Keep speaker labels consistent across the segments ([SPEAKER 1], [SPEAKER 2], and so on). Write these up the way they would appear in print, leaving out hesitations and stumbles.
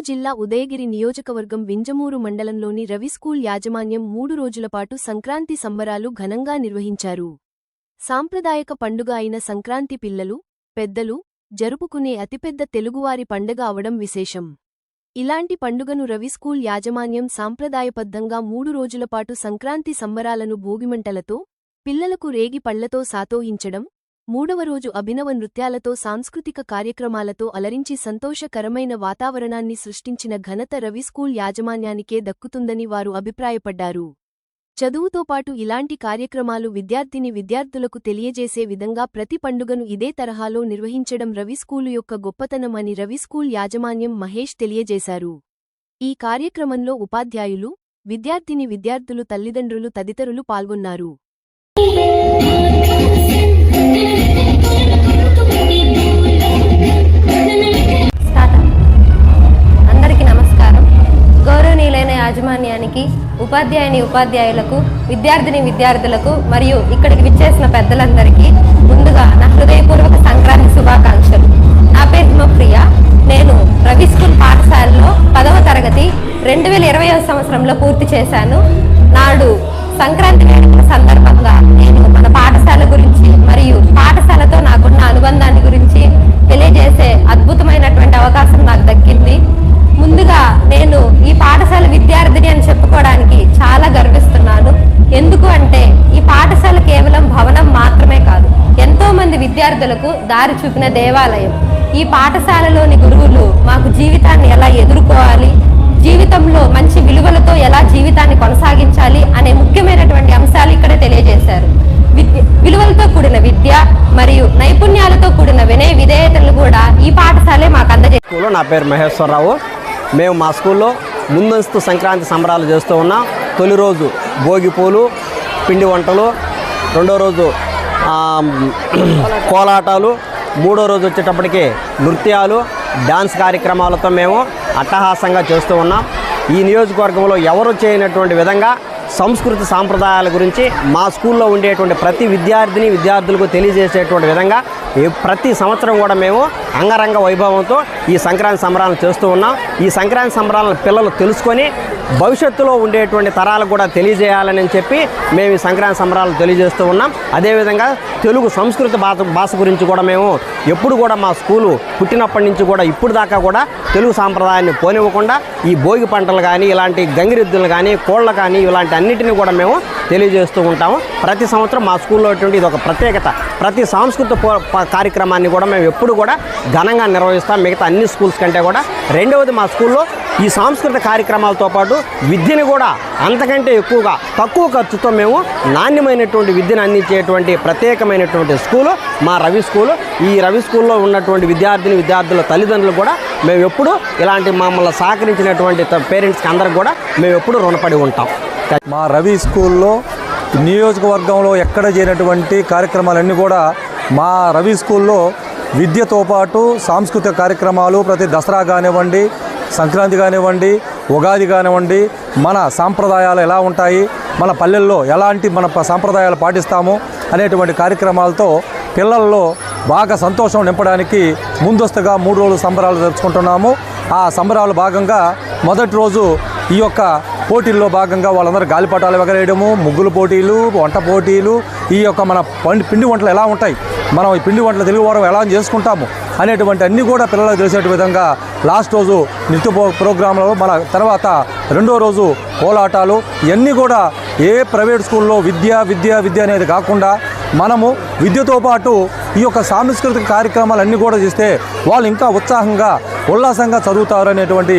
[SPEAKER 1] జిల్లా ఉదయగిరి నియోజకవర్గం వింజమూరు మండలంలోని రవి స్కూల్ యాజమాన్యం 3 రోజుల పాటు సంక్రాంతి సంబరాలు ఘనంగా నిర్వహించారు. సాంప్రదాయక పండుగ అయిన సంక్రాంతి పిల్లలు, పెద్దలు జరుపుకునే అతిపెద్ద తెలుగువారి పండగ అవడం విశేషం. ఇలాంటి పండుగను రవి స్కూల్ యాజమాన్యం సాంప్రదాయబద్ధంగా 3 రోజుల పాటు సంక్రాంతి సంబరాలను భోగిమంటలతో, పిల్లలకు రేగి పళ్లతో సాతోయించడం, మూడవ రోజు అభినవ నృత్యాలతో సాంస్కృతిక కార్యక్రమాలతో అలరించి సంతోషకరమైన వాతావరణాన్ని సృష్టించిన ఘనత రవి స్కూల్ యాజమాన్యానికే దక్కుతుందని వారు అభిప్రాయపడ్డారు. చదువుతో పాటు ఇలాంటి కార్యక్రమాలు విద్యార్థులకు తెలియజేసే విధంగా ప్రతి పండుగను ఇదే తరహాలో నిర్వహించడం రవి స్కూలు యొక్క గొప్పతనం అని రవి స్కూల్ యాజమాన్యం మహేష్ తెలియజేశారు. ఈ కార్యక్రమంలో ఉపాధ్యాయులు, విద్యార్థులు తల్లిదండ్రులు తదితరులు పాల్గొన్నారు.
[SPEAKER 2] అందరికీ నమస్కారం. గౌరవనీయులైన యాజమాన్యానికి, ఉపాధ్యాయులకు, విద్యార్థులకు మరియు ఇక్కడికి విచ్చేసిన పెద్దలందరికీ ముందుగా నా హృదయపూర్వక సంక్రాంతి శుభాకాంక్షలు. నా పేరు హిమప్రియ. నేను రవి స్కూల్ పాఠశాలలో 10వ తరగతి 2020వ సంవత్సరంలో పూర్తి చేశాను. నాడు సంక్రాంతి వేడుకల సందర్భంగా నేను మన పాఠశాల గురించి మరియు పాఠశాలతో నాకున్న అనుబంధాన్ని గురించి తెలియజేసే అద్భుతమైనటువంటి అవకాశం నాకు దక్కింది. ముందుగా నేను ఈ పాఠశాల విద్యార్థిని అని చెప్పుకోవడానికి చాలా గర్విస్తున్నాను. ఎందుకు అంటే ఈ పాఠశాల కేవలం భవనం మాత్రమే కాదు, ఎంతో మంది విద్యార్థులకు దారి చూపిన దేవాలయం. ఈ పాఠశాలలోని గురువులు మాకు జీవితాన్ని ఎలా ఎదుర్కోవాలి, జీవితంలో మంచి విలువలతో ఎలా జీవితాన్ని కొనసాగించాలి అనే ముఖ్యమైనటువంటి అంశాలు ఇక్కడ తెలియజేశారు. విలువలతో కూడిన విద్య మరియు నైపుణ్యాలతో కూడిన వినయ విధేయతలు కూడా ఈ పాఠశాలే మాకు అందజేస్తారు.
[SPEAKER 3] నా పేరు మహేశ్వరరావు. మేము మా స్కూల్లో ముందస్తు సంక్రాంతి సంబరాలు చేస్తూ ఉన్నాం. తొలి రోజు భోగి పూలు, పిండి వంటలు, రెండో రోజు కోలాటాలు, మూడో రోజు వచ్చేటప్పటికి నృత్యాలు, డాన్స్ కార్యక్రమాలతో మేము అట్టహాసంగా చేస్తూ ఉన్నాం. ఈ నియోజకవర్గంలో ఎవరు చేయనటువంటి విధంగా సంస్కృతి సాంప్రదాయాల గురించి మా స్కూల్లో ఉండేటువంటి ప్రతి విద్యార్థులకు తెలియజేసేటువంటి విధంగా ప్రతి సంవత్సరం కూడా మేము అంగరంగ వైభవంతో ఈ సంక్రాంతి సంబరాలను చేస్తూ ఉన్నాం. ఈ సంక్రాంతి సంబరాలను పిల్లలు తెలుసుకొని భవిష్యత్తులో ఉండేటువంటి తరాలకు కూడా తెలియజేయాలని చెప్పి మేము ఈ సంక్రాంతి సంబరాలను తెలియజేస్తూ ఉన్నాం. అదేవిధంగా తెలుగు సంస్కృతి భాష గురించి కూడా మేము ఎప్పుడు కూడా మా స్కూలు పుట్టినప్పటి నుంచి కూడా ఇప్పుడు దాకా కూడా తెలుగు సాంప్రదాయాన్ని పోనివ్వకుండా ఈ భోగి పంటలు కానీ, ఇలాంటి గంగిరెద్దులు కానీ, కోళ్ళ కానీ ఇలాంటి అన్నిటినీ కూడా మేము తెలియజేస్తూ ఉంటాము. ప్రతి సంవత్సరం మా స్కూల్లో ఇది ఒక ప్రత్యేకత. ప్రతి సాంస్కృతిక కార్యక్రమాన్ని కూడా మేము ఎప్పుడు కూడా ఘనంగా నిర్వహిస్తాం, మిగతా అన్ని స్కూల్స్ కంటే కూడా. రెండవది, మా స్కూల్లో ఈ సాంస్కృతిక కార్యక్రమాలతో పాటు విద్యను కూడా అంతకంటే ఎక్కువగా తక్కువ ఖర్చుతో మేము నాణ్యమైనటువంటి విద్యను అందించేటువంటి ప్రత్యేకమైనటువంటి స్కూలు మా రవి స్కూలు. ఈ రవి స్కూల్లో ఉన్నటువంటి విద్యార్థుల తల్లిదండ్రులు కూడా మేము ఎప్పుడు ఇలాంటి మమ్మల్ని సహకరించినటువంటి పేరెంట్స్కి అందరికి కూడా మేము ఎప్పుడు రుణపడి ఉంటాం.
[SPEAKER 4] మా రవి స్కూల్లో నియోజకవర్గంలో ఎక్కడ చేయనటువంటి కార్యక్రమాలన్నీ కూడా మా రవి స్కూల్లో విద్యతో పాటు సాంస్కృతిక కార్యక్రమాలు, ప్రతి దసరా కానివ్వండి, సంక్రాంతి కానివ్వండి, ఉగాది కానివ్వండి, మన సాంప్రదాయాలు ఎలా ఉంటాయి, మన పల్లెల్లో ఎలాంటి మన సాంప్రదాయాలు పాటిస్తాము అనేటువంటి కార్యక్రమాలతో పిల్లల్లో బాగా సంతోషం నింపడానికి ముందస్తుగా 3 రోజులు సంబరాలు జరుపుకుంటున్నాము. ఆ సంబరాలు భాగంగా మొదటి రోజు ఈ యొక్క పోటీల్లో భాగంగా వాళ్ళందరూ గాలిపటాలు ఎగరేయడము, ముగ్గుల పోటీలు, వంట పోటీలు, ఈ యొక్క మన పిండి వంటలు ఎలా ఉంటాయి, మనం ఈ పిండి వంటలు తెలుగువారం ఎలా చేసుకుంటాము అనేటువంటి అన్నీ కూడా పిల్లలకు తెలిసే విధంగా లాస్ట్ రోజు నృత్య ప్రోగ్రాంలో, మన తర్వాత రెండో రోజు కోలాటాలు, ఇవన్నీ కూడా ఏ ప్రైవేట్ స్కూల్లో విద్య అనేది కాకుండా మనము విద్యతో పాటు ఈ యొక్క సాంస్కృతిక కార్యక్రమాలన్నీ కూడా చేస్తే వాళ్ళు ఇంకా ఉత్సాహంగా ఉల్లాసంగా చదువుతారు అనేటువంటి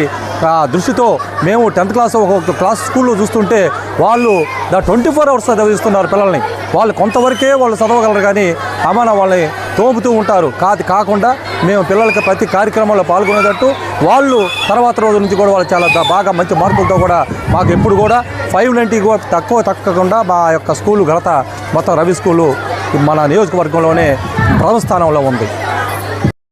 [SPEAKER 4] దృష్టితో మేము 10th క్లాస్ ఒక క్లాస్ స్కూల్లో చూస్తుంటే వాళ్ళు 24 hours చదివిస్తున్నారు పిల్లల్ని. వాళ్ళు కొంతవరకే వాళ్ళు చదవగలరు కానీ వాళ్ళని తోపుతూ ఉంటారు. కాకుండా మేము పిల్లలకి ప్రతి కార్యక్రమంలో పాల్గొనేటట్టు వాళ్ళు తర్వాత రోజు నుంచి కూడా వాళ్ళు చాలా బాగా మంచి మార్కులతో కూడా మాకు ఎప్పుడు కూడా 590 తక్కకుండా మా యొక్క స్కూలు ఘనత మొత్తం రవి స్కూలు మన నియోజకవర్గంలోనే ప్రథమ స్థానంలో ఉంది.